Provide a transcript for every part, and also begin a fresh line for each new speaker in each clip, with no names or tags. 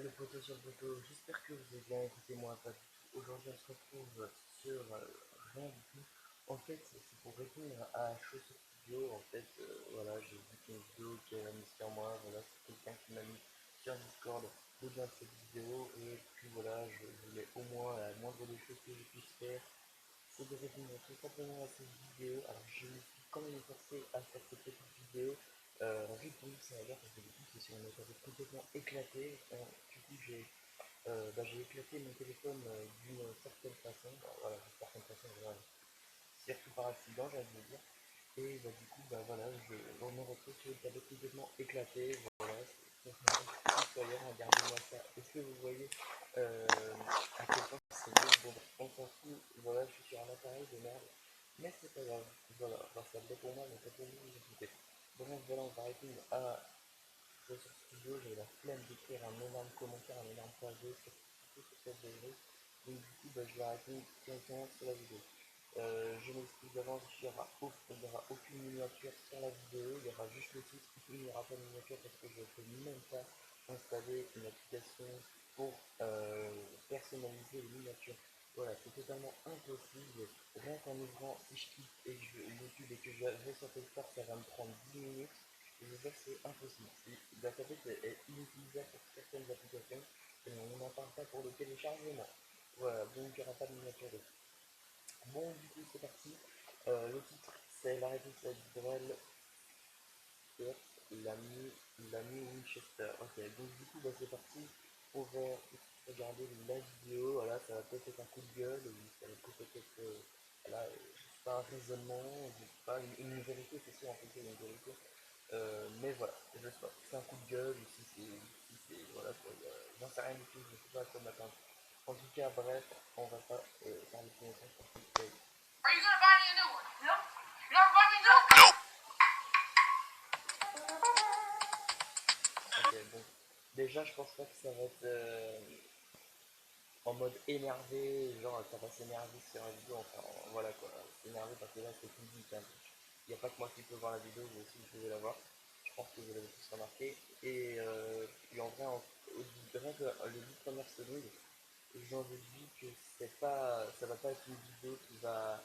le poteau sur le poteau, j'espère que vous allez bien. Écoutez, moi pas du tout. Aujourd'hui on se retrouve sur rien du tout. En fait c'est pour répondre à Chaussure Studio. En fait voilà, j'ai vu une vidéo qui a mis sur moi. Voilà, c'est quelqu'un qui m'a mis sur Discord le lien de cette vidéo. Et puis voilà, je voulais au moins la moindre des choses que je puisse faire, c'est de répondre tout simplement à cette vidéo. Alors je me suis quand même forcé à faire cette petite vidéo. Juste pour vous savoir, parce que du coup c'est sur une internet complètement éclaté. Du coup j'ai éclaté mon téléphone d'une certaine façon. Voilà, d'une certaine façon, voilà, surtout par accident, j'ai envie de dire. Et du coup, voilà, on me retrouve sur une tablette complètement éclatée. Voilà, c'est incroyable, regardez-moi ça. Est-ce que vous voyez à quel point c'est bien? Bon, on s'en fout, voilà, je suis sur un appareil de merde. Mais c'est pas grave, voilà, enfin, ça l'est pour moi, mais pas pour vous, vous écoutez. Bref, voilà, on va répondre à sur Studio. J'ai la flemme d'écrire un énorme commentaire, un énorme pavé sur cette vidéo. Donc du coup, je vais répondre directement sur la vidéo. Je m'explique d'avance, il n'y aura aucune miniature sur la vidéo, il y aura juste le titre, il n'y aura pas de miniature parce que je ne peux même pas installer une application pour personnaliser les miniatures. Voilà, c'est totalement impossible. Rien qu'en ouvrant, si je quitte et que je YouTube et que je vais sur quelque part, ça va me prendre 10 minutes. Et je veux dire, c'est impossible. La tablette est inutilisable pour certaines applications et on n'en parle pas pour le téléchargement. Voilà, donc il n'y aura pas de miniature dessus. Bon, du coup, c'est parti. Le titre, c'est la réponse à Brel, l'ami Winchester. Ok, donc du coup, c'est parti. On va regarder la vidéo. Voilà, ça va peut-être être un coup de gueule, ou ça va peut-être être, voilà, je sais pas, un raisonnement, je sais pas, une vérité, c'est sûr, en fait, c'est une vérité. Mais voilà, je sais pas, c'est un coup de gueule, ou si c'est voilà, quoi, j'en sais rien du tout, je sais pas à quoi m'attendre. En tout cas, bref, on va pas parler de connaissances parce que Are you gonna buy me a new one? No. You don't buy me a new one? Ok, bon. Déjà, je pense pas que ça va être en mode énervé, genre ça va s'énerver sur la vidéo, enfin voilà quoi, s'énerver parce que là c'est public, hein. Il n'y a pas que moi qui peux voir la vidéo, vous aussi vous pouvez la voir, je pense que vous l'avez tous remarqué, et puis en vrai, rien que les 10 premières secondes, j'en déduis que ça va pas être une vidéo qui va,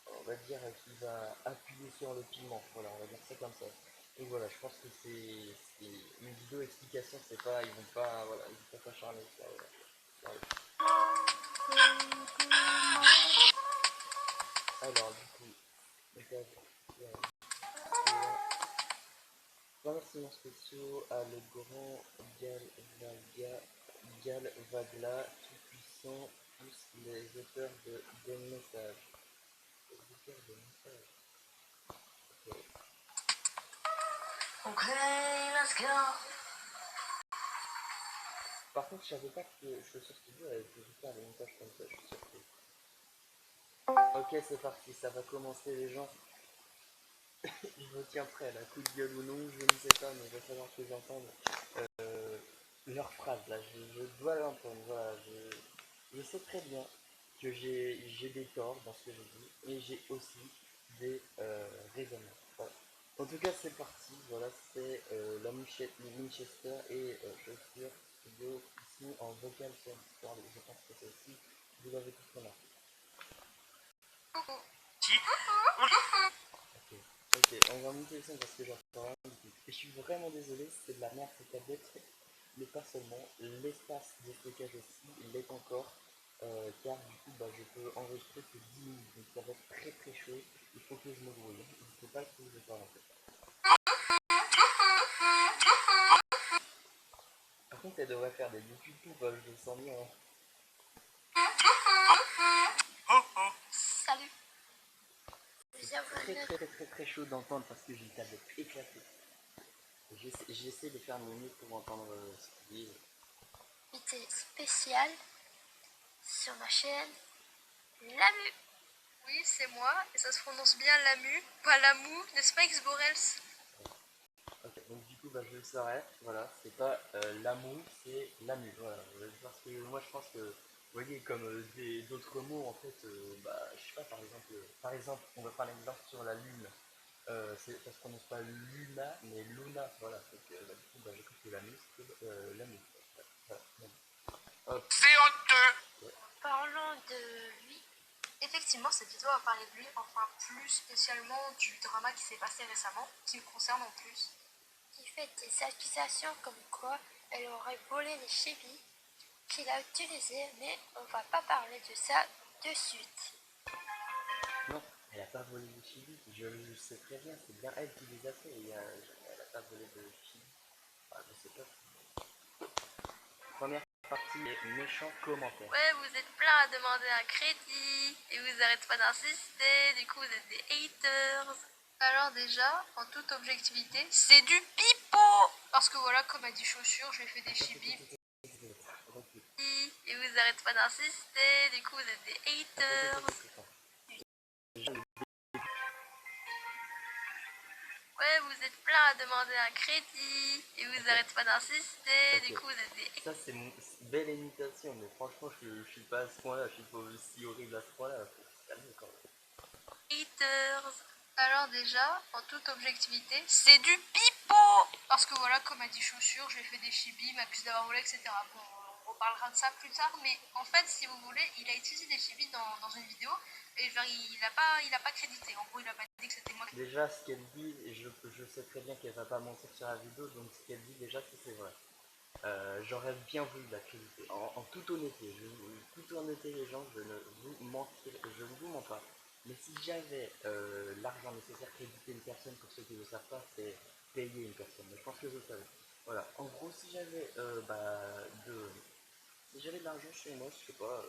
on va dire, qui va appuyer sur le piment, voilà, on va dire ça comme ça. Donc voilà, je pense que c'est une vidéo explication, c'est pas, ils vont pas, voilà, ils vont pas s'acharner sur alors, du coup, remerciements spéciaux à le grand Galvagla, tout-puissant, tous les auteurs des messages. Les auteurs des messages. Ok. Ok, let's go. Par contre, je savais pas que Chaussure Studio avait pu faire des montages comme ça, je suis surpris. Ok, c'est parti, ça va commencer les gens. Je me tiens prêt, la coup de gueule ou non, je ne sais pas, mais il va falloir que j'entende leur phrase là, je dois l'entendre, voilà, je sais très bien que j'ai des torts dans ce que je dis, mais j'ai aussi des raisonnements. Voilà. En tout cas, c'est parti, voilà, c'est la Winchester et Chaussure Studio ici en vocal sur Discord, je pense que c'est aussi, vous l'avez tous remarqué. Ok, ok, on va monter le son parce que j'entends rien du tout. Et je suis vraiment désolé, c'est de la merde cette tablette, mais pas seulement, l'espace de stockage aussi, il l'est encore, car du coup je peux enregistrer que 10 minutes, donc ça va être très très chaud, il faut que je me brouille, il ne faut pas que je parle en fait. Par contre elle devrait faire des YouTube poop, je le sens bien.
Salut.
C'est très chaud d'entendre parce que j'ai une tablette éclatée. J'essaie de faire mon mieux pour entendre ce qu'il dit.
Invité spécial sur ma chaîne Lamu.
Oui, c'est moi, et ça se prononce bien Lamu, pas Lamou, n'est-ce pas X-Borels?
Ok, donc du coup je le saurai, voilà, c'est pas l'amour, c'est l'amu, voilà, parce que moi je pense que, vous voyez, comme d'autres mots en fait, je sais pas, par exemple, on va prendre l'exemple sur la lune, ça se prononce pas Luna, mais Luna, voilà, donc du coup j'ai cru que l'amu, c'est l'amu. Hop.
C'est honteux.
Parlons de lui.
Effectivement, cette vidéo va parler de lui, enfin plus spécialement du drama qui s'est passé récemment, qui me concerne en plus.
Qui fait des accusations comme quoi elle aurait volé les chibis qu'il a utilisés, mais on va pas parler de ça de suite.
Non, elle a pas volé les chibis, je sais très bien, c'est bien elle qui les a fait, elle a pas volé de chibis. Enfin, je sais pas. Première partie, les méchants commentaires.
Ouais, vous êtes plein à demander un crédit et vous arrêtez pas d'insister, du coup vous êtes des haters. Alors déjà, en toute objectivité, c'est du pipeau. Parce que voilà, comme a dit Chaussure, je lui ai fait des chibis. Et vous arrêtez pas d'insister, du coup vous êtes des haters. Ouais, vous êtes plein à demander un crédit et vous arrêtez pas d'insister, du coup vous êtes des
Ça c'est une belle imitation, mais franchement je suis pas à ce point là, je suis pas aussi horrible à ce point là, faut se calmer quand même.
haters. Alors déjà, en toute objectivité, c'est du pipeau. Parce que voilà, comme a dit Chaussure, je lui ai fait des chibis, m'accuse d'avoir volé, etc. Bon, on reparlera de ça plus tard, mais en fait, si vous voulez, il a utilisé des chibis dans une vidéo, et genre, il a pas crédité. En gros, il a pas dit que c'était moi qui...
Déjà ce qu'elle dit, je sais très bien qu'elle va pas mentir sur la vidéo, donc ce qu'elle dit déjà c'est vrai. J'aurais bien voulu la créditer, en toute honnêteté, toute honnêteté les gens, je ne vous mens pas. Mais si j'avais l'argent nécessaire créditer une personne, pour ceux qui ne le savent pas, c'est payer une personne. Mais je pense que vous le savez. Voilà. En gros, si j'avais si j'avais de l'argent chez moi, je sais pas,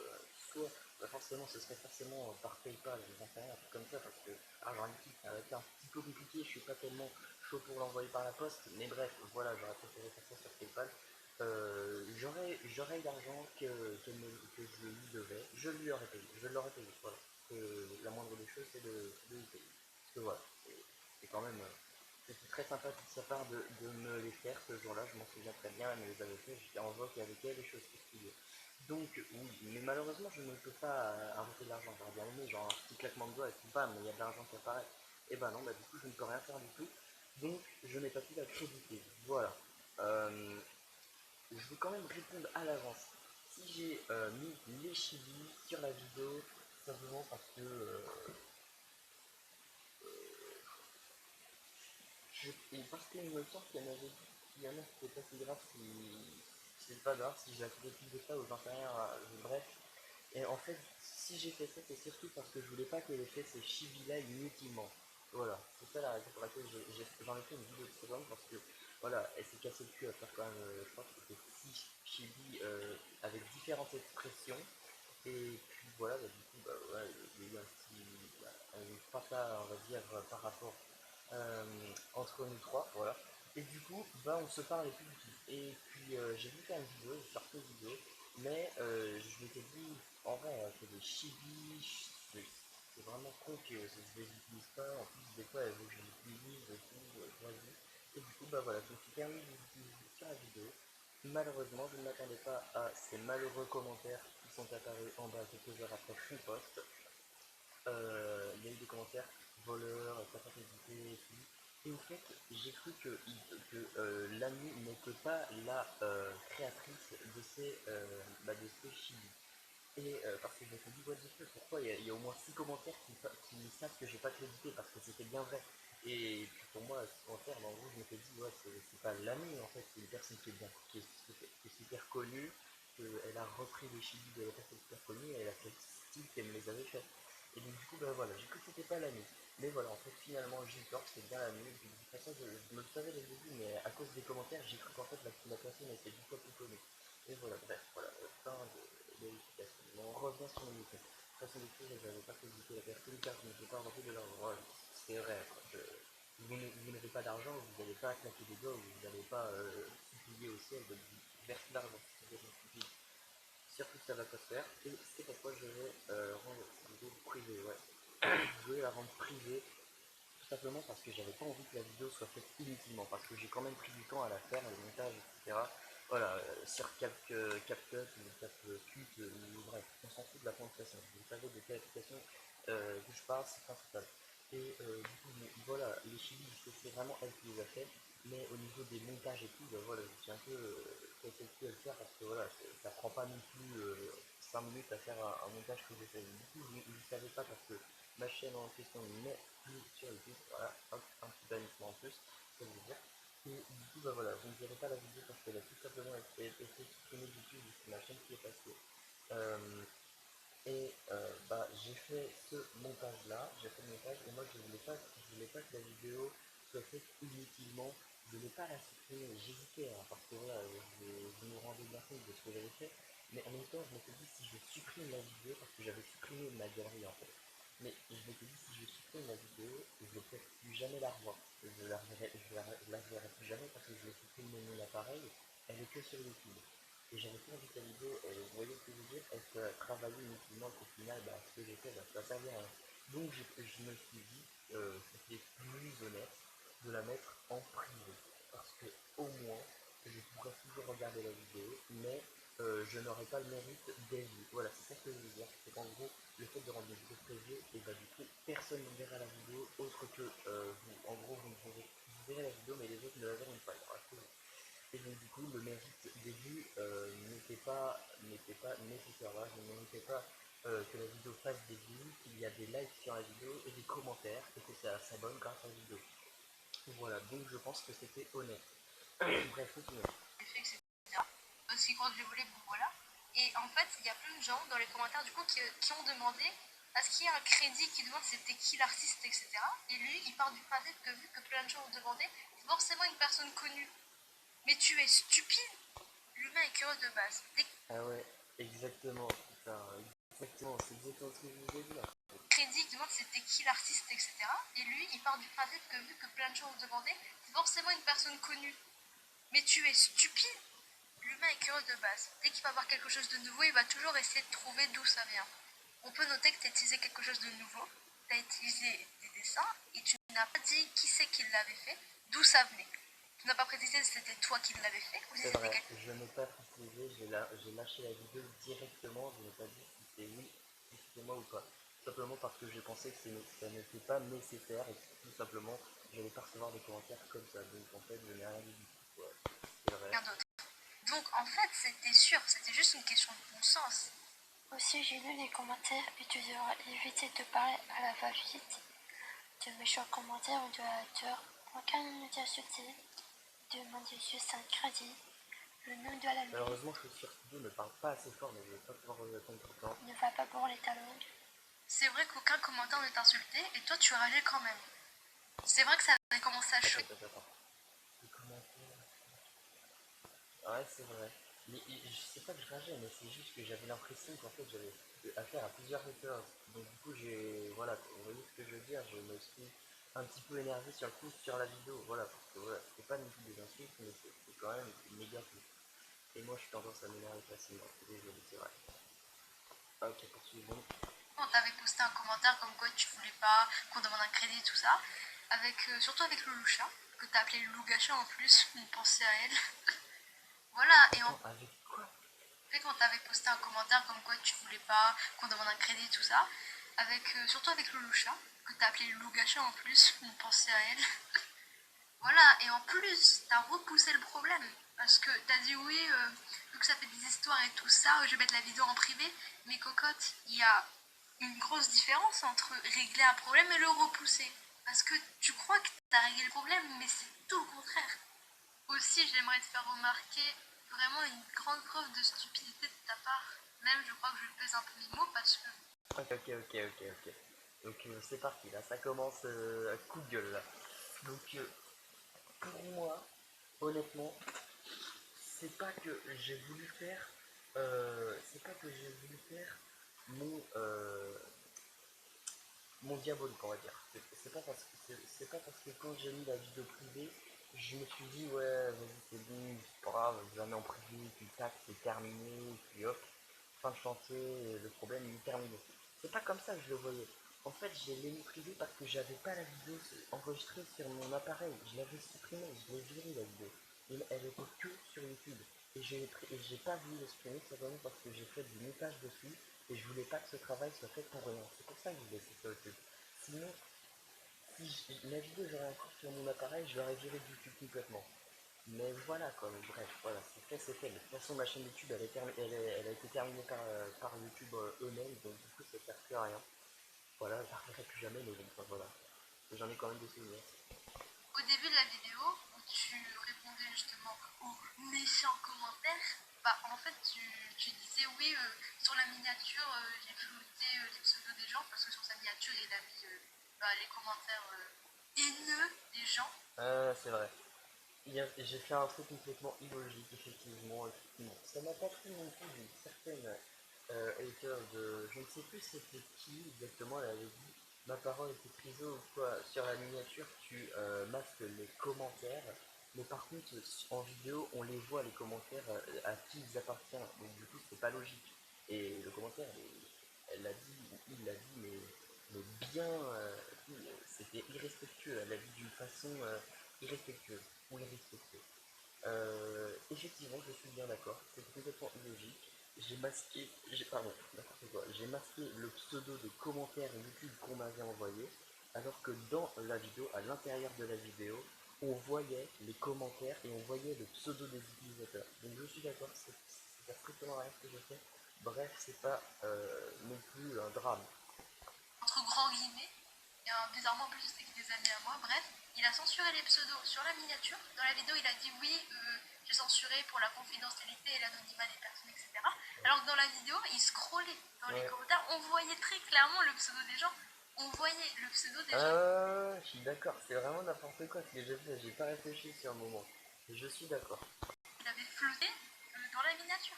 soit forcément, ce serait forcément par PayPal, j'en sais rien, un truc comme ça, parce que argent liquide, ça va être un petit peu compliqué, je suis pas tellement chaud pour l'envoyer par la poste, mais bref, voilà, j'aurais préféré faire ça sur PayPal. J'aurais l'argent que je lui devais, je lui aurais payé, je l'aurais payé, voilà. La moindre des choses, c'est de lui payer. Parce que voilà, c'est quand même, c'était très sympa de sa part de me les faire ce jour-là, je m'en souviens très bien, elle me les avait fait, j'étais en vogue avec elle, les choses particulières. Donc oui, mais malheureusement je ne peux pas inventer de l'argent, j'aurais bien aimé, genre un petit claquement de doigts et puis bam, il y a de l'argent qui apparaît. Et bah non, bah du coup je ne peux rien faire du tout, donc je n'ai pas pu la créditer. Voilà. Euh, je veux quand même répondre à l'avance. Si j'ai mis les chibis sur la vidéo, simplement parce que parce qu'il me semble qu'il y en avait qu'il y en a qui étaient pas si grave si c'est pas grave si je la créditais pas ou j'en sais rien, bref. Et en fait, si j'ai fait ça, c'est surtout parce que je voulais pas qu'elle ait fait ces chibis-là inutilement. Voilà, c'est ça la raison pour laquelle j'en ai fait une vidéo de seconde parce que voilà, elle s'est cassé le cul à faire quand même, je pense que c'était 6 chibis avec différentes expressions. Et puis voilà, bah, du coup, bah, ouais, il y a eu un petit fracas, on va dire, par rapport entre nous trois, voilà. Et du coup, bah, on se parlait plus du tout. Et puis j'ai voulu faire une vidéo, j'ai sorti une vidéo, mais je m'étais dit, en vrai, que des chibis, c'est vraiment con que je les utilise pas. En plus, des fois, elles veulent que je les utilise et tout, vas-y. Et du coup, bah voilà, je me suis permis de les utiliser sur la vidéo. Malheureusement, je ne m'attendais pas à ces malheureux commentaires qui sont apparus en bas quelques heures après mon post. Il y a eu des commentaires voleurs, pas hésité et tout. Et au fait, j'ai cru que Lamy n'était pas la créatrice de ces chibis. Et parce que je me suis dit, what the fuck, pourquoi il y a au moins 6 commentaires qui savent que j'ai pas crédité parce que c'était bien vrai. Et puis pour moi, ce commentaire, en gros, je me suis dit, ouais, c'est pas l'ami en fait, c'est une personne qui est bien, qui est super connue, qu'elle a repris les chibis de la personne super connue et elle a fait le style qu'elle me les avait fait. Et donc, du coup, bah voilà, j'ai cru que c'était pas l'ami. Mais voilà, en fait, finalement, j'ai eu peur que c'était bien l'ami. Et puis, de toute façon, je me le savais dès le début, mais à cause des commentaires, j'ai cru qu'en fait, la personne était 10 fois plus connue. Et voilà, bref, voilà, fin de l'explication. Mais on revient sur le micro. De toute façon, des choses, je n'avais pas crédité la personne car je ne peux pas inventer de l'argent. Voilà, c'est vrai, quoi. Vous n'avez pas d'argent, vous n'allez pas claquer des doigts, vous n'allez pas supplier au ciel de vous verser de l'argent. C'est complètement stupide. Surtout que ça va pas se faire. Et c'est pourquoi je vais rendre cette vidéo privée, ouais. Je vais la rendre privée tout simplement parce que j'avais pas envie que la vidéo soit faite inutilement, parce que j'ai quand même pris du temps à la faire, le montage, etc. Voilà, sur CapCut ou CapCut, ou bref, on s'en fout de la présentation. Vous savez de quelle application que je parle, c'est principal. Et du coup, voilà, les chibis, c'est vraiment elle qui les a fait, mais au niveau des montages et tout, voilà, je suis un peu j'essaie plus de le faire parce que voilà, ça prend pas non plus 5 minutes à faire un montage que j'ai fait. Du coup, je ne savais pas parce que ma chaîne en question n'est plus sur YouTube. Voilà, hop, un petit bannissement en plus, ça veut dire. Et du coup, bah voilà, je ne verrai pas la vidéo parce qu'elle a tout simplement été supprimée du YouTube, c'est ma chaîne qui est passée. Euh, bah, j'ai fait ce montage là, j'ai fait le montage et moi je voulais pas que la vidéo soit faite inutilement, je voulais pas la supprimer, j'hésitais hein, parce que voilà, je me rendais bien compte de ce que j'avais fait, mais en même temps je m'étais dit si je supprime la vidéo, parce que j'avais supprimé ma galerie en fait, mais je m'étais dit si je supprime la vidéo, je ne vais peut-être plus jamais la revoir, je la reverrai plus jamais parce que je l'ai supprimée de mon appareil, elle est que sur YouTube. Et j'avais pas envie que la vidéo, vous voyez ce que je veux dire, elle soit travaillée inutilement qu'au final, bah, ce que j'ai fait, bah, ça va servir à rien. Donc je me suis dit, c'était plus honnête de la mettre en privé. Parce que au moins, je pourrais toujours regarder la vidéo, mais je n'aurais pas le mérite des vues. Voilà, c'est ça que je veux dire. C'est qu'en gros, le fait de rendre une vidéo privée, et bah du coup, personne ne verra la vidéo autre que vous. En gros, vous verrez la vidéo, mais les autres ne la verront pas. Et donc du coup, le mérite des vues n'était pas nécessaire. Voilà, je ne méritais pas que la vidéo fasse des vues, qu'il y a des likes sur la vidéo et des commentaires, et que ça s'abonne grâce à la vidéo. Voilà, donc je pense que c'était honnête. Bref, continuons.
Etc. Aussi quand je l'ai volé, bon voilà. Et en fait, il y a plein de gens dans les commentaires du coup qui ont demandé à ce qu'il y ait un crédit qui demande c'était qui l'artiste, etc. Et lui, il part du principe que vu que plein de gens ont demandé, c'est forcément une personne connue. Mais tu es stupide. L'humain est curieux de base.
Ah ouais, exactement, c'est ça, exactement, c'est exactement ce que je vous ai dit là.
Crédit qui demande c'était qui l'artiste, etc. Et lui, il part du principe que vu que plein de gens ont demandé, c'est forcément une personne connue. Mais tu es stupide. L'humain est curieux de base. Dès qu'il va voir quelque chose de nouveau, il va toujours essayer de trouver d'où ça vient. On peut noter que tu as utilisé quelque chose de nouveau, tu as utilisé des dessins et tu n'as pas dit qui c'est qui l'avait fait, d'où ça venait. Tu n'as pas précisé si c'était toi qui l'avais fait ou si
C'est
c'était
vrai,
quelqu'un.
je n'ai pas précisé, j'ai lâché la vidéo directement, je n'ai pas dit si c'était oui, si c'était moi ou pas. Simplement parce que j'ai pensé que ça n'était pas nécessaire et que tout simplement, je n'allais pas recevoir des commentaires comme ça. Donc en fait, je n'ai rien dit du tout. Ouais, c'est vrai.
D'autre. Donc en fait, c'était sûr, c'était juste une question de bon sens.
Aussi, j'ai lu les commentaires et tu devras éviter de parler à la va-vite, de méchants commentaires ou de la hauteur, aucun média subtil, demander juste un crédit, le nom de la musique,
Malheureusement, Chaussure Studio ne parle pas assez fort, mais je ne vais pas pouvoir vous répondre tout le temps.
ne va pas brûler ta langue.
C'est vrai qu'aucun commentaire ne t'insultait et toi tu réagis quand même. C'est vrai que ça avait commencé à chaud.
Attends. Les commentaires. Ouais, c'est vrai. Mais je sais pas que je rageais, mais c'est juste que j'avais l'impression qu'en fait j'avais affaire à plusieurs haters. Donc du coup j'ai. Voilà, vous voyez ce que je veux dire, je me suis un petit peu énervé sur le coup sur la vidéo. Voilà, parce que voilà, c'était pas du tout des insultes, mais c'est quand même négatif. Et moi je suis tendance à m'énerver facilement, c'est désolé, c'est vrai. Ok, poursuivons.
On t'avait posté un commentaire comme quoi tu voulais pas qu'on demande un crédit, tout ça. Avec, surtout avec le loucha, que t'as appelé le lougacha en plus, on pensait à elle. Voilà, et
Attends, avec quoi?
fait qu'on t'avait posté un commentaire comme quoi tu voulais pas qu'on demande un crédit, tout ça. Avec, surtout avec le loucha, que t'as appelé le lougacha en plus, on pensait à elle. Voilà, et en plus, t'as repoussé le problème. Parce que t'as dit oui, vu que ça fait des histoires et tout ça, je vais mettre la vidéo en privé. Mais cocotte, il y a une grosse différence entre régler un problème et le repousser. Parce que tu crois que t'as réglé le problème, mais c'est tout le contraire. Aussi, j'aimerais te faire remarquer vraiment une grande preuve de stupidité de ta part. Même, je crois que je pèse un peu mes mots parce que
Ok. Donc c'est parti, là, ça commence à coup de gueule là. Donc pour moi, honnêtement, c'est pas que j'ai voulu faire, c'est pas que j'ai voulu faire mon, mon diabolique, on va dire. C'est pas parce que quand j'ai mis la vidéo privée, je me suis dit ouais, vas-y c'est bon, c'est pas grave, je la mets en privé, puis tac, c'est terminé, puis hop, fin de chantier, le problème il est terminé. C'est pas comme ça que je le voyais. En fait, j'ai l'ai mis privé parce que j'avais pas la vidéo enregistrée sur mon appareil. Je l'avais supprimée, je l'ai virée la vidéo. Elle était que sur YouTube. Et j'ai pas voulu le supprimer simplement parce que j'ai fait du montage dessus et je voulais pas que ce travail soit fait pour rien. C'est pour ça que je l'ai laissé sur YouTube. Sinon, si la vidéo j'aurais encore sur mon appareil, je l'aurais viré du YouTube complètement. Mais voilà quoi, mais bref, voilà, fait c'est fait. De toute façon ma chaîne YouTube elle a été terminée par YouTube eux-mêmes, donc du coup ça sert plus à rien. Voilà, je la referai plus jamais, mais bon, enfin, voilà. J'en ai quand même des souvenirs.
Au début de la vidéo, où tu répondais justement aux méchants commentaires, bah en fait tu disais oui, sur la miniature j'ai flouté les pseudos des gens parce que sur sa miniature il a mis les commentaires haineux des gens.
C'est vrai. J'ai fait un truc complètement illogique, effectivement. Ça m'a pas pris non plus d'une certaine hater de. Je ne sais plus c'était qui exactement, elle avait dit ma parole était prise ou quoi. Sur la miniature, tu masques les commentaires, mais par contre, en vidéo, on les voit les commentaires à qui ils appartiennent. Donc, du coup, c'est pas logique. Et le commentaire, elle l'a dit, ou il l'a dit, mais bien. C'était irrespectueux. Elle l'a dit d'une façon irrespectueuse ou irrespectueux. Effectivement, je suis bien d'accord, c'est complètement illogique. Pardon, n'importe quoi, j'ai masqué le pseudo de commentaire YouTube qu'on m'avait envoyé, alors que dans la vidéo, à l'intérieur de la vidéo, on voyait les commentaires et on voyait le pseudo des utilisateurs. Donc je suis d'accord, c'est strictement rien ce que je fais. Bref, c'est pas non plus un drame.
Entre grands guillemets, et bizarrement en plus je sais que des amis à moi, bref, il a censuré les pseudos sur la miniature. Dans la vidéo il a dit oui, j'ai censuré pour la confidentialité et l'anonymat des personnes, etc. Alors que dans la vidéo, il scrollait dans les commentaires, on voyait très clairement le pseudo des gens. On voyait le pseudo des gens.
Je suis d'accord, c'est vraiment n'importe quoi ce que j'ai fait, j'ai pas réfléchi sur un moment. Je suis d'accord.
Il avait flotté dans la miniature.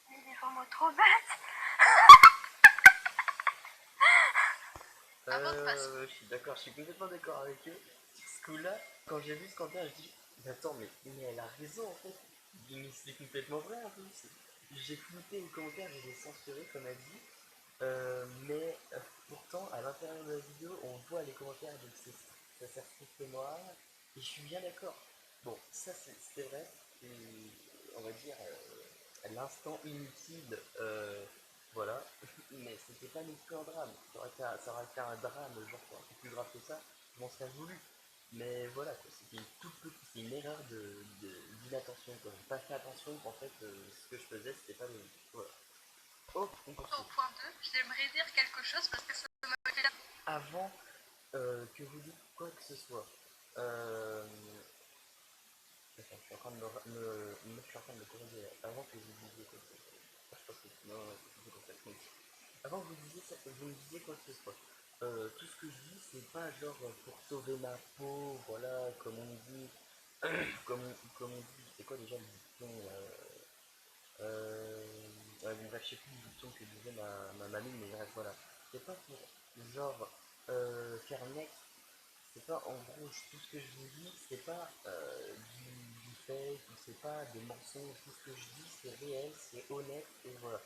Mais il est vraiment trop bête.
Je suis d'accord, je suis complètement d'accord avec eux. Ce coup-là, quand j'ai vu ce commentaire, je dis, mais attends, mais elle a raison en fait. Mais c'est complètement vrai en plus. J'ai flouté le commentaire, je l'ai censuré comme elle dit. Mais pourtant, à l'intérieur de la vidéo, on voit les commentaires, donc ça sert strictement à rien. Et je suis bien d'accord. Bon, ça c'est vrai, et on va dire l'instant inutile, voilà, mais c'était pas non plus un drame. Ça aurait été un drame, genre un peu plus grave que ça, je m'en serais voulu. Mais voilà, c'était une toute petite, c'est une erreur d'inattention. J'ai pas fait attention qu'en fait, ce que je faisais, c'était pas logique. Voilà. Oh, on
Au
poursuit.
point 2, j'aimerais dire quelque chose parce que ça m'a fait la...
Avant que vous dites quoi que ce soit, attends, je suis en train de je suis en train de me corriger. Avant que vous disiez quoi que ce soit. Ah, je pense que non, c'est comme ça. Donc, avant que vous me disiez quoi que ce soit. Tout ce que je dis, c'est pas genre pour sauver ma peau, voilà, comme on dit, comme on dit, c'est quoi déjà le dicton bon, bref, je sais plus le dicton que disait ma mamie, mais bref, voilà. C'est pas pour genre faire mec, c'est pas en gros tout ce que je vous dis, c'est pas du fake, ou c'est pas des mensonges, tout ce que je dis c'est réel, c'est honnête, et voilà.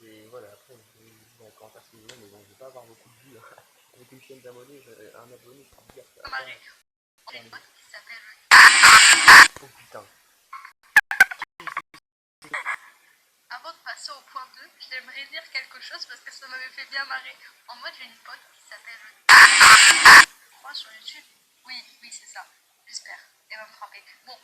Et voilà, après je vous dis dans les commentaires ce que vous voulez, mais bon, je vais pas avoir beaucoup de vues hein. Avec une chaîne d'abonnés, un abonné, je peux dire ça.
Marée. On a une boîte qui s'appelle...
Oh putain.
Avant de passer au point 2, j'aimerais dire quelque chose parce que ça m'avait fait bien marrer. En mode, j'ai une pote qui s'appelle... Je crois sur YouTube. Oui, c'est ça. J'espère. Elle va me frapper. Bon,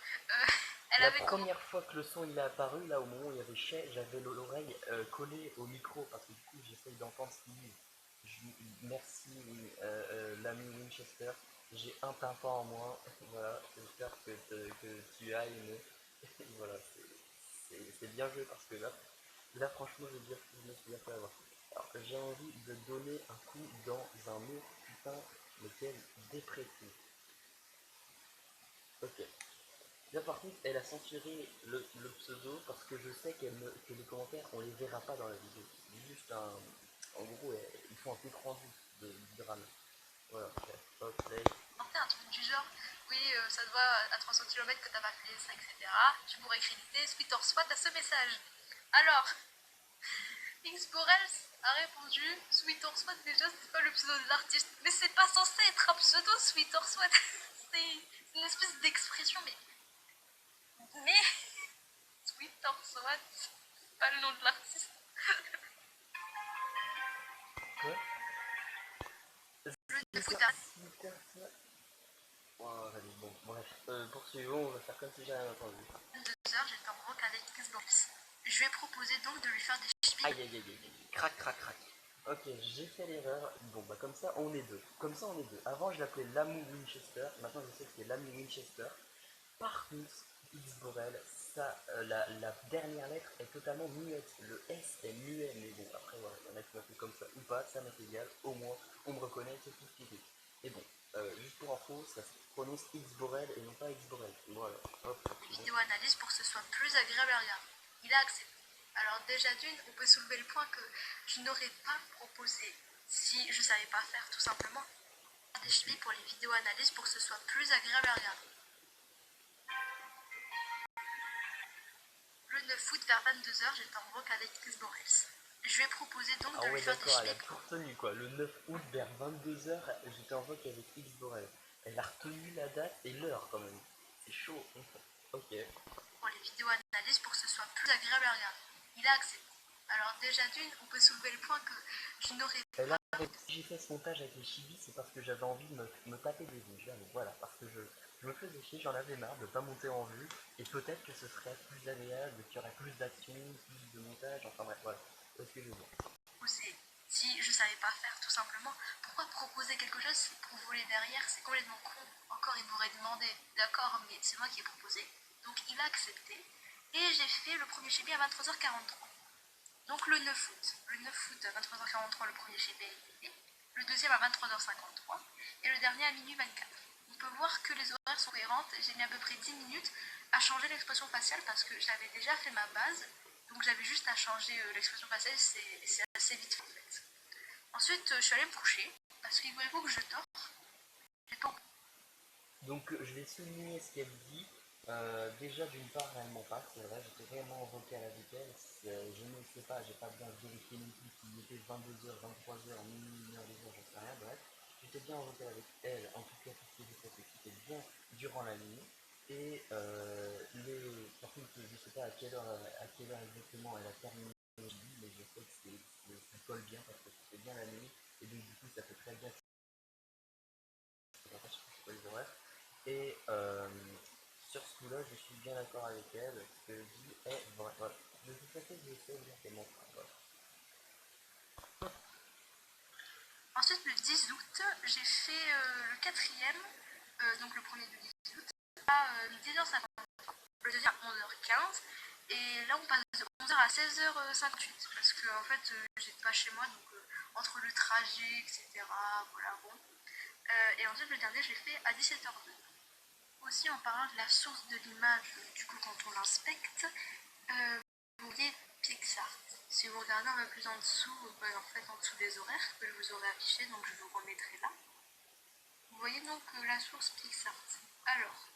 elle
La
avait
première fois que le son il est apparu, là au moment où il y avait Shay, j'avais l'oreille collée au micro parce que du coup j'essaye d'entendre ce qu'il dit. Merci l'ami Winchester, j'ai un tympan en moins, voilà, j'espère que tu as aimé. Voilà, c'est bien joué parce que là franchement je me suis bien fait avoir. Alors j'ai envie de donner un coup dans un mur, putain, lequel déprécie. Ok. Là par contre, elle a censuré le pseudo parce que je sais que les commentaires, on les verra pas dans la vidéo. C'est juste un... En gros, ils font un compte rendu du drame. Voilà, hop, play.
un truc du genre, oui, ça te voit à 300 km que t'as pas fait ça, etc. Tu pourrais créditer Sweet or Swat à ce message. Alors, X Borels a répondu Sweet or Swat, déjà, c'est pas le pseudo de l'artiste. Mais c'est pas censé être un pseudo, Sweet or Swat. C'est une espèce d'expression, mais Sweet or Swat, c'est pas le nom de l'artiste.
Quoi?
Le foot,
Oh, bon, bref, poursuivons, on va faire comme si j'ai rien entendu.
2 heures, j'étais en gros avec Xbox. Je lui ai proposé donc de lui faire des chibi.
Aïe aïe aïe aïe aïe, crac crac crac. Ok, j'ai fait l'erreur. Bon bah comme ça on est deux. Comme ça on est deux. Avant je l'appelais Lamou Winchester, maintenant je sais que c'est Lamou Winchester. Par contre, X Borel, ça, la dernière lettre est totalement muette. Le S est muet, mais bon après voilà, il y en a qui m'appellent comme ça ou pas, ça m'est égal, au moins on me reconnaît, c'est tout ce qui est. Et bon, juste pour info, ça se prononce X Borel et non pas X Borel. Voilà, hop.
Vidéo analyse pour que ce soit plus agréable à regarder. Il a accepté. Alors déjà d'une, on peut soulever le point que je n'aurais pas proposé si je savais pas faire tout simplement des cheville pour les vidéos analyses pour que ce soit plus agréable à regarder. Le 9 août vers 22h, j'étais en rock avec Chris Borels. Je lui ai proposé donc de lui faire des
Elle a
cheville.
tout retenu quoi. Le 9 août vers 22h, j'étais en rock avec X Borel. Elle a retenu la date et l'heure quand même. C'est chaud. Ok.
Pour les vidéos analyses pour que ce soit plus agréable à regarder. Il a accepté. Alors déjà d'une, on peut soulever le point que je n'aurais pas...
Si j'ai fait ce montage avec les chibis, c'est parce que j'avais envie de me taper des vues. Voilà, parce que je me faisais chier, j'en avais marre de pas monter en vue. Et peut-être que ce serait plus agréable, qu'il y aurait plus d'action, plus de montage, enfin bref, voilà. Est-ce que je veux dire
si je savais pas faire tout simplement, pourquoi proposer quelque chose pour voler derrière? C'est complètement con. Encore il m'aurait demandé, d'accord, mais c'est moi qui ai proposé. Donc il a accepté et j'ai fait le premier chibi à 23h43. Donc le 9 août. Le 9 août à 23h43, le premier chibi a été fait. Le deuxième à 23h53 et le dernier à minuit 24. On peut voir que les horaires sont cohérentes. J'ai mis à peu près 10 minutes à changer l'expression faciale parce que j'avais déjà fait ma base. Donc j'avais juste à changer l'expression faciale, c'est assez vite fait en fait. Ensuite, je suis allée me coucher parce qu'il voulait que je dors.
Donc je vais souligner ce qu'elle dit. Déjà d'une part réellement pas, c'est vrai, j'étais réellement vocal avec elle, je ne sais pas, j'ai pas bien vérifié non plus s'il était 22h, 23h, minuit, 1h, 2h, j'en sais rien, bref. J'étais bien en vocal avec elle, en tout cas tout ce que j'ai fait, c'était bien durant la nuit. Et par contre je sais pas à quelle heure exactement elle a terminé, mais je sais que ça colle bien parce que c'était bien la nuit, et donc du coup ça fait très bien les horaires. Et sur ce coup-là, je suis bien d'accord avec elle. Ce qu'elle dit est vrai. Voilà. De toute façon, je sais exactement ça. Voilà.
Ensuite, le 10 août, j'ai fait le quatrième, donc le premier du 10 août, à 10h50. Le deuxième à 11h15. Et là, on passe de 11h à 16h58. Parce que, en fait, j'étais pas chez moi, donc entre le trajet, etc. Voilà, bon. Et ensuite, le dernier, je l'ai fait à 17h02. Aussi, en parlant de la source de l'image, du coup, quand on l'inspecte, vous voyez Pixart. Si vous regardez un peu plus en dessous, en fait, en dessous des horaires que je vous aurais affiché, donc je vous remettrai là. Vous voyez donc la source Pixart. Alors,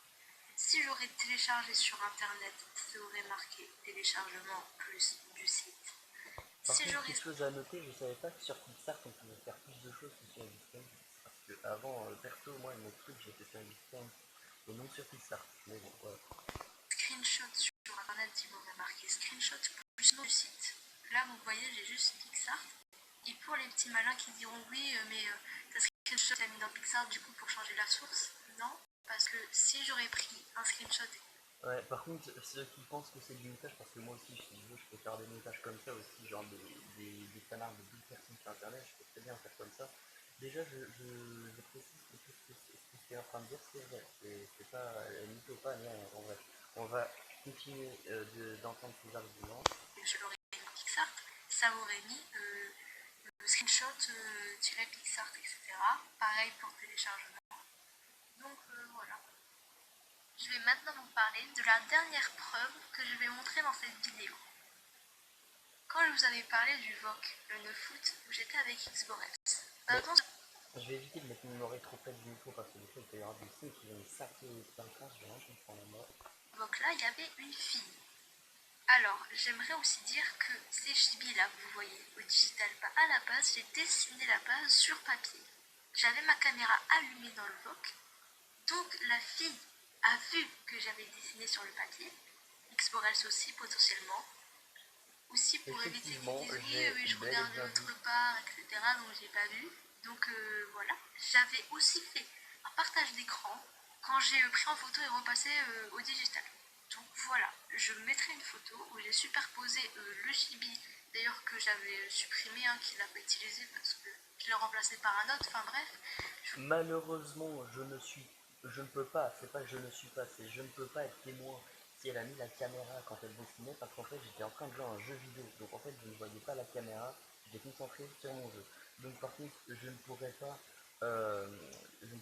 si j'aurais téléchargé sur internet, ça aurait marqué téléchargement plus du site.
Par contre, quelque chose à noter, je savais pas que sur Pixar on pouvait faire plus de choses que sur Existence. Parce que avant, perso, moi, mon truc, j'étais sur Existence et non sur Pixar. Mais bon, voilà.
Screenshot sur internet, il m'aurait marqué screenshot plus nom du site. Là, vous voyez, j'ai juste Pixar. Et pour les petits malins qui diront oui, mais ta screenshot est mis dans Pixar du coup pour changer la source, non, parce que si j'aurais pris un screenshot.
Ouais, par contre, ceux qui pensent que c'est du montage, parce que moi aussi, si je veux, je peux faire des montages comme ça aussi, genre des canards de 12 personnes sur internet, je peux très bien faire comme ça. Déjà, je précise que tout ce que tu es en train de dire, c'est vrai. C'est pas mytho, pas ni rien. En vrai, on va continuer d'entendre ces arguments.
Je l'aurais mis Pixar, ça m'aurait mis le screenshot tiré Pixar, etc. Pareil pour le téléchargement. Donc voilà. Je vais maintenant vous parler de la dernière preuve que je vais montrer dans cette vidéo. Quand je vous avais parlé du VOC le 9 août où j'étais avec X Borels.
Je vais éviter de mettre mon oreille trop près du micro parce que des fois il peut y avoir des sons qui vont me saper plein de France, je vais rien comprendre à moi.
Donc là, il y avait une fille. Alors, j'aimerais aussi dire que ces chibis là, vous voyez, au digital, pas à la base, j'ai dessiné la base sur papier. J'avais ma caméra allumée dans le VOC, donc la fille a vu que j'avais dessiné sur le papier, X Borels aussi potentiellement, aussi pour éviter qu'ils disent oui, mais je regarde de l'autre part, etc. Donc j'ai pas vu. Donc voilà. J'avais aussi fait un partage d'écran quand j'ai pris en photo et repassé au digital. Donc voilà, je mettrai une photo où j'ai superposé le chibi, d'ailleurs que j'avais supprimé, qu'il n'a pas utilisé parce que je l'ai remplacé par un autre, enfin bref.
Malheureusement, je ne peux pas, c'est pas que je ne suis pas, c'est je ne peux pas être témoin si elle a mis la caméra quand elle dessinait, parce qu'en fait j'étais en train de jouer à un jeu vidéo, donc en fait je ne voyais pas la caméra, j'étais concentré sur mon jeu. Donc par contre, euh, je ne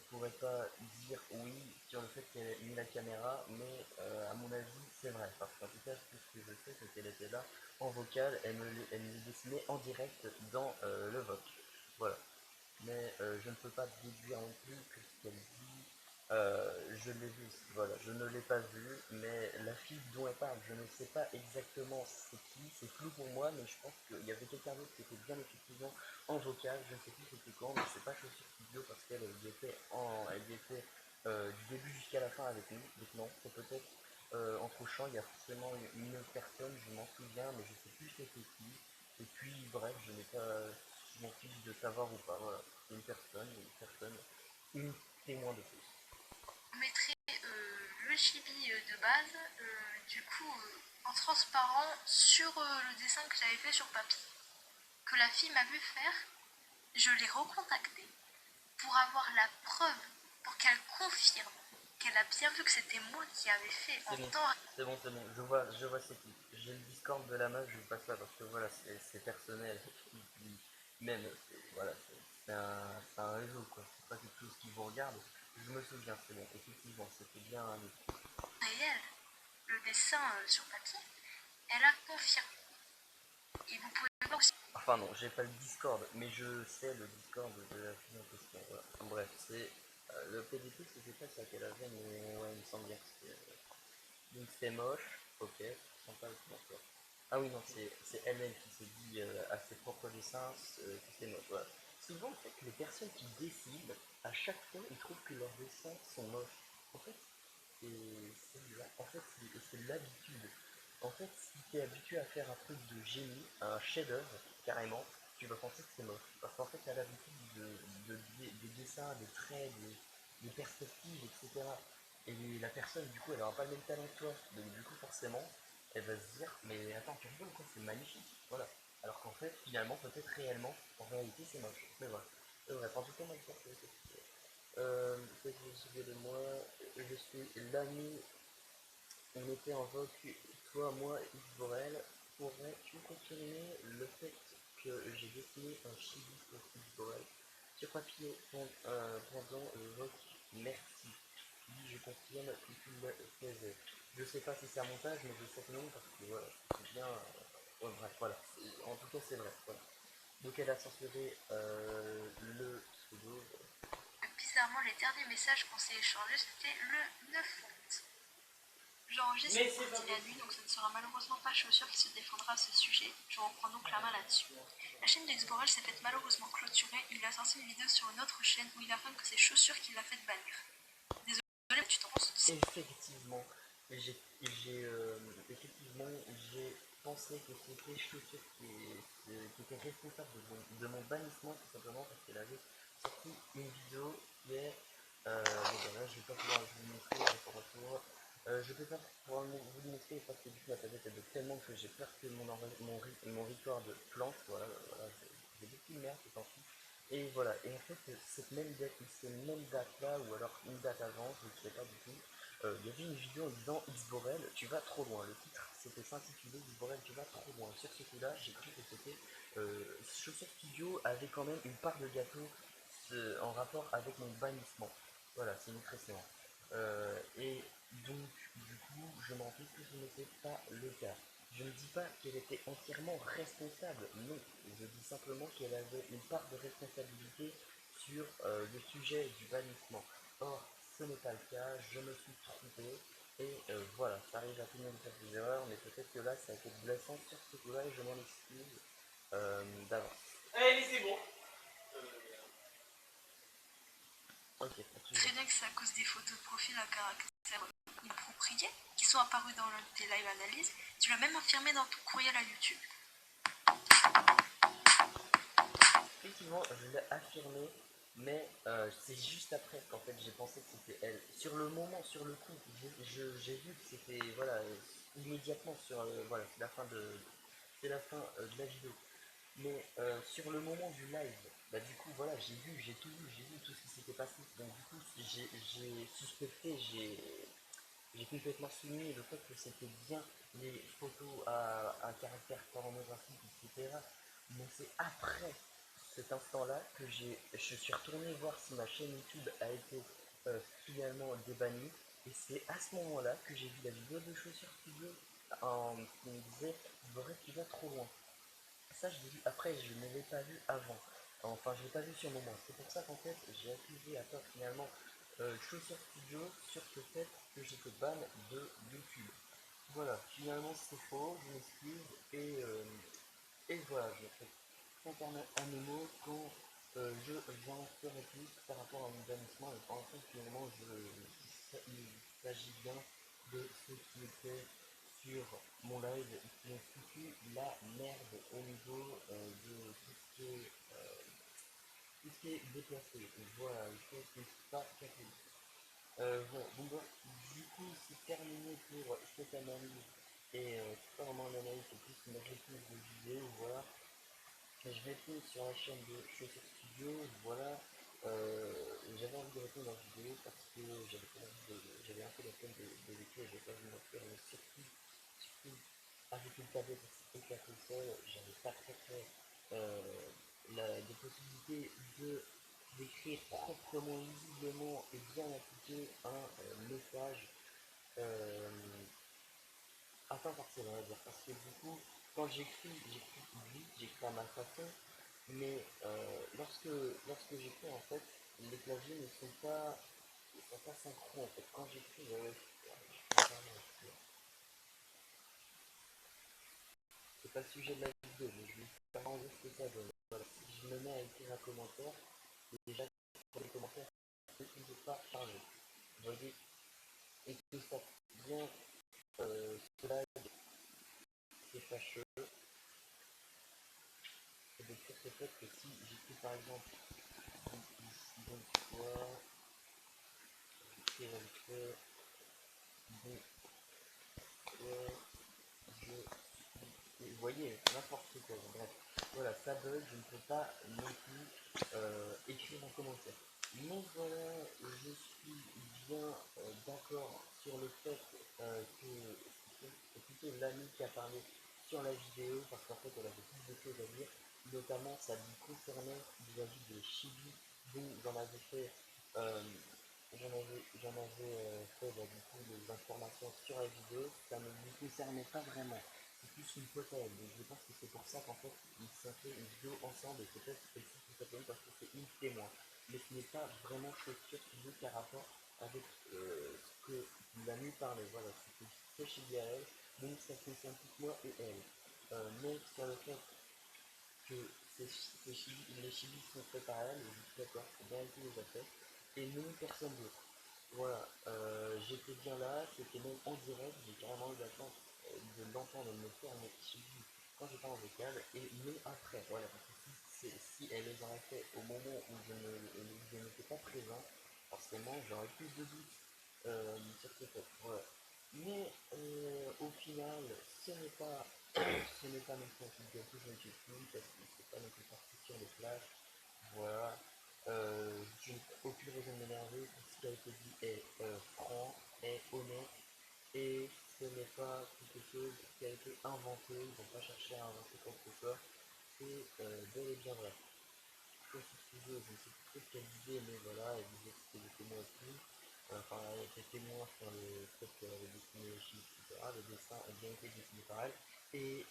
pourrais pas dire oui sur le fait qu'elle ait mis la caméra, mais à mon avis c'est vrai, parce qu'en tout cas tout ce que je sais c'est qu'elle était là en vocal, elle me les dessinait en direct dans le voc. Voilà. Mais je ne peux pas déduire non plus que ce qu'elle dit, je l'ai vu, voilà, je ne l'ai pas vu, mais la fille dont elle parle, je ne sais pas exactement c'est qui, c'est flou pour moi, mais je pense qu'il y avait quelqu'un d'autre qui était bien effectivement en vocal, je ne sais plus c'était quand, mais c'est pas Chaussure Studio parce qu'elle elle y était du début jusqu'à la fin avec nous, donc non, c'est peut-être entre champs, il y a forcément une autre personne, je m'en souviens, mais je sais plus c'était qui, et puis bref, je m'en fiche de savoir ou pas, voilà. Une témoin de plus.
On mettrait le chibi de base, du coup en transparent sur le dessin que j'avais fait sur papier, que la fille m'a vu faire. Je l'ai recontactée pour avoir la preuve, pour qu'elle confirme qu'elle a bien vu que c'était moi qui avais fait en temps.
C'est bon, je vois c'est qui. J'ai le Discord de la meuf, je vous passe là parce que voilà, c'est personnel. Même, voilà, c'est un réseau quoi, c'est pas quelque chose qui vous regarde. Je me souviens, c'est bon, effectivement, c'était bien un
Réel, le dessin sur papier, elle a confirmé. Et vous pouvez voir aussi.
Enfin non, j'ai pas le Discord, mais je sais le Discord de la fille en question. Voilà. Bref, c'est le PDP, c'était pas ça qu'elle avait, mais ouais, il me semble bien que c'était. Donc c'est moche, ok, sympa le commentaire. Ah oui, non, c'est elle-même qui se dit à ses propres dessins que c'est moche. Voilà. Souvent, en fait, les personnes qui dessinent, à chaque fois, ils trouvent que leurs dessins sont moches. En fait, c'est l'habitude. En fait, si tu es habitué à faire un truc de génie, un chef-d'œuvre, carrément, tu vas penser que c'est moche. Parce qu'en fait, tu as l'habitude des dessins, des traits, des perspectives, etc. Et la personne, du coup, elle n'aura pas le même talent que toi. Donc, du coup, forcément, elle va se dire, mais attends, tu rigoles quoi, c'est magnifique. Voilà. Alors qu'en fait, finalement, peut-être réellement, en réalité, c'est moche. Mais voilà. Bref, en tout cas, moi, je pense que c'est qu'est-ce que vous savez de moi? Je suis l'ami. On était en vogue, toi, moi, Yves Borel. Pourrais-tu confirmer le fait que j'ai dessiné un chibi pour Yves Borel sur papier pendant le vote? Merci. Oui, je confirme que tu le faisais. Je sais pas si c'est un montage, mais je sais que non, parce que voilà, c'est bien. Ouais, bref, voilà. En tout cas, c'est vrai. Voilà. Donc, elle a censuré le pseudo.
Bizarrement, les derniers messages qu'on s'est échangés, c'était le 9 août. J'enregistre cette partie la nuit, donc ce ne sera malheureusement pas Chaussure qui se défendra à ce sujet. Je reprends donc la main là-dessus. La chaîne d'Exborel s'est faite malheureusement clôturer. Il a sorti une vidéo sur une autre chaîne où il affirme que c'est Chaussure qui l'a fait bannir. Désolé, tu t'en penses aussi.
Effectivement, effectivement, j'ai pensé que c'était Chaussure qui était responsable de mon bannissement, tout simplement parce qu'elle avait sorti une vidéo qui est. Bon, voilà, je vais pas pouvoir vous montrer pour retour. Je vais pas pouvoir vous le montrer parce que du coup, ma tablette elle bloque tellement que j'ai peur que mon record plante. Voilà, voilà j'ai beaucoup de merde, c'est tant pis. Et voilà, et en fait, cette même date-là, ou alors une date avant, je ne sais pas du tout, il y avait une vidéo en disant Xborel, tu vas trop loin. Le titre, c'était s'intitulait Xborel, tu vas trop loin. Sur ce coup-là, j'ai cru que c'était Chaussure Studio avait quand même une part de gâteau en rapport avec mon bannissement. Voilà, c'est une expression. Et donc, du coup, je m'en doute que ce n'était pas le cas. Je ne dis pas qu'elle était entièrement responsable, non. Je dis simplement qu'elle avait une part de responsabilité sur le sujet du bannissement. Or, ce n'est pas le cas, je me suis trompé, et voilà, ça arrive à tout le monde de faire des erreurs, mais peut-être que là, ça a été blessant sur ce coup-là, et je m'en excuse d'avance.
Allez, c'est bon.
Ok,
Très bien que c'est à cause des photos de profil à caractère inapproprié qui sont apparues dans l'un de tes live analyses. Tu l'as même affirmé dans ton courriel à YouTube.
Effectivement, je l'ai affirmé, mais c'est juste après qu'en fait j'ai pensé que c'était elle. Sur le moment, sur le coup, j'ai vu que c'était voilà, immédiatement sur, voilà, c'est la fin de la vidéo. Mais sur le moment du live, bah du coup voilà, j'ai tout vu, j'ai vu tout ce qui s'était passé. Donc du coup j'ai suspecté, j'ai complètement souligné le fait que c'était bien les photos à caractère pornographique, etc. Mais c'est après cet instant-là que je suis retourné voir si ma chaîne YouTube a été finalement débannie. Et c'est à ce moment-là que j'ai vu la vidéo de Chaussures Studio qui me disait Boré, tu vas trop loin. Ça, je l'ai vu après, je ne l'ai pas vu avant. Enfin, je ne l'ai pas vu sur le moment. C'est pour ça qu'en fait, j'ai accusé à tort finalement Chaussure Studio sur ce fait que j'étais ban de YouTube. Voilà, finalement c'était faux, je m'excuse et voilà, je fais un mémo quand j'en ferai plus par rapport à mon bannissement et en fait finalement il s'agit bien de ce qui était sur mon live qui ont foutu la merde au niveau de tout ce qui est déplacé. Et voilà, une chose qui n'est pas capable. Voilà, bon, du coup, c'est terminé pour cette analyse. Et c'est pas vraiment une analyse, c'est plus une réponse de vidéo, voilà. Et je réponds sur la chaîne de Chaussures Studio, voilà. J'avais envie de répondre en vidéo parce que j'avais un peu la peine de l'écrire, j'avais pas vu m'en faire, mais surtout, avec une tablette éclatée au sol, j'avais pas très des possibilités de d'écrire proprement, visiblement et bien appliquer un message euh, à temps partiel, on va dire. Parce que du coup, quand j'écris vite, j'écris à ma façon, mais lorsque j'écris, en fait, les claviers ne sont pas synchro, en fait. Quand j'écris, c'est pas le sujet de la vidéo, mais je vais faire en gros ce que ça donne. Voilà. Si je me mets à écrire un commentaire, déjà, pour les commentaires, je ne peux pas parler. Vous voyez, et que ça vient, cela, c'est fâcheux, et de sur ce fait que si j'écris par exemple, donc quoi, j'écris avec donc quoi, vous voyez, n'importe quoi, bref. Voilà, ça bug, je ne peux pas non plus écrire un commentaire. Donc voilà, je suis bien d'accord sur le fait que c'est plutôt l'ami qui a parlé sur la vidéo, parce qu'en fait elle avait plus de choses à dire, notamment ça lui concernait vis-à-vis de Chibi, dont euh, j'en avais fait bah, du coup des informations sur la vidéo, ça ne lui concernait pas vraiment. C'est plus une hypothèse, donc je pense que c'est pour ça qu'en fait ils se sont fait une vidéo ensemble et peut-être aussi tout simplement parce que c'est une témoin. Mais ce n'est pas vraiment chaussure qui veut qu'à rapport avec ce que la nuit parlait. Voilà, c'était très chez elle, donc ça concerne plus moi et elle. Mais sur le fait que les chibis sont faits par elle, et je suis d'accord, c'est bien elle qui les a fait, et non personne d'autre. Voilà, j'étais bien là, c'était même en direct, j'ai carrément eu la chance de l'entendre me faire mes chibis quand j'étais en vocal, et non après, voilà, parce que si elle les aurait fait au moment où je n'étais pas présent, forcément j'aurais plus de doutes sur ce fait, voilà. Mais au final, ce n'est pas non plus un truc de tout, je ne suis plus, parce que c'est pas non plus parti sur les flashs, voilà. Je n'ai aucune raison de m'énerver, tout ce qui a été dit est franc, est honnête, et ce n'est pas quelque chose qui a été inventé, ils n'ont pas cherché à inventer quoi que ce soit, c'est bel et bien vrai. Je suis studio, je ne sais plus ce qu'elle disait, mais voilà, elle disait que c'était des témoins aussi. Enfin, elle était témoin sur le fait qu'elle avait dessiné les chiffres, etc. Le dessin a bien été dessiné par elle. Et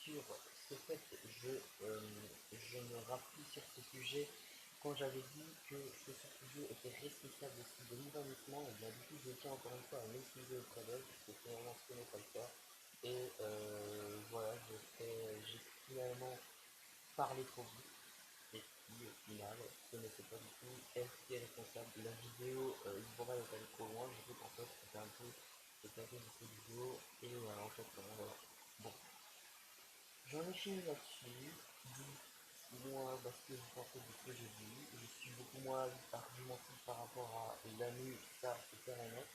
sur ce fait, je me rappelle sur ce sujet quand j'avais dit que ce studio était responsable aussi de l'urbanisme, et bien du coup je tiens encore une fois à m'excuser auprès d'elle, parce que finalement ce n'est pas le cas. Et voilà, j'ai finalement parlé trop vite. Et puis au final, ce n'était pas du tout elle qui est responsable. La vidéo, il pourrait être allé trop loin, je sais qu'en fait c'était un peu de cette vidéo, et voilà, en fait, voilà. Bon, j'en ai fini là-dessus. Dis-moi ce que vous pensez de ce que j'ai dit. Je suis beaucoup moins argumentatif par rapport à la nuit, ça c'est clair et net.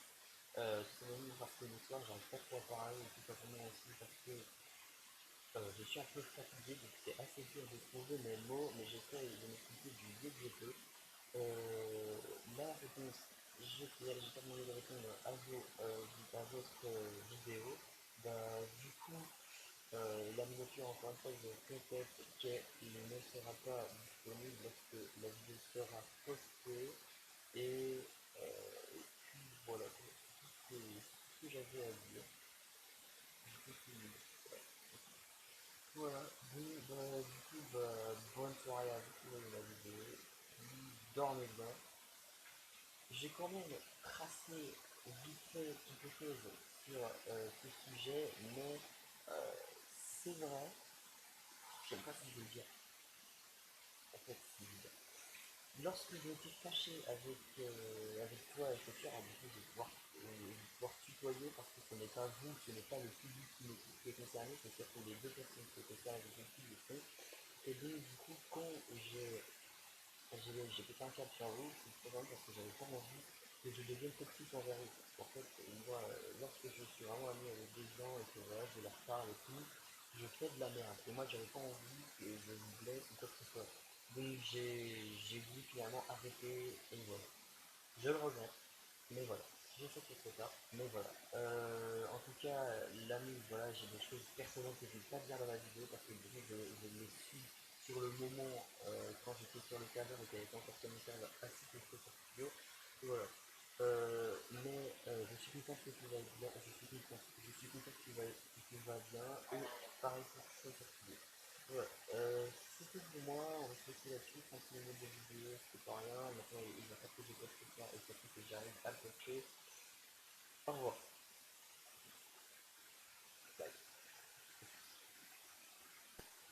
Tout simplement parce que le soir, j'arrive pas trop à parler, et tout simplement aussi parce que je suis un peu fatigué, donc c'est assez dur de trouver mes mots, mais j'essaie de m'expliquer du mieux que je peux. La réponse, j'ai pas demandé de répondre à votre vidéo. Bah, du coup, la miniature, encore une fois, je répète qu'elle ne sera pas disponible lorsque la vidéo sera postée. Et, puis voilà, c'est tout ce que j'avais à dire. Voilà, bon, bah, du coup, bah, bonne soirée à vous pour la vidéo. Dormez bien. J'ai quand même tracé vite fait quelque chose sur ce sujet, mais euh, c'est vrai, je sais pas si je veux dire, en fait, c'est évident. Lorsque je m'étais fâché avec toi et Sophia, du coup, je vais pouvoir tutoyer parce que ce n'est pas vous, ce n'est pas le public qui est concerné, c'est surtout les deux personnes qui sont concernées avec le public. Et donc, du coup, quand j'ai pété un câble sur vous, c'est tout simplement parce que j'avais pas envie que je devienne toxique envers eux. En fait, moi, lorsque je suis vraiment ami avec des gens et que voilà, je leur parle et tout, je fais de la merde. Et moi, j'avais pas envie que je vous blesse ou quoi que ce soit. Donc, j'ai voulu finalement arrêter et voilà. Je le regrette, mais voilà. J'ai fait trop tard, mais voilà. En tout cas, l'ami, voilà, j'ai des choses personnelles que je ne vais pas dire dans la vidéo parce que du coup, je l'ai su sur le moment quand j'étais sur le serveur et qu'il n'y avait pas encore sur le serveur ainsi que sur studio. Et voilà. Je suis content que tu vas bien, je suis content que tu vas bien et pareil sur studio. Voilà. C'est tout pour moi, on va se laisser là-dessus, 30 minutes de vidéo, c'est pas rien, maintenant il va falloir que je poste ça et surtout que j'arrive à le poster. Au revoir.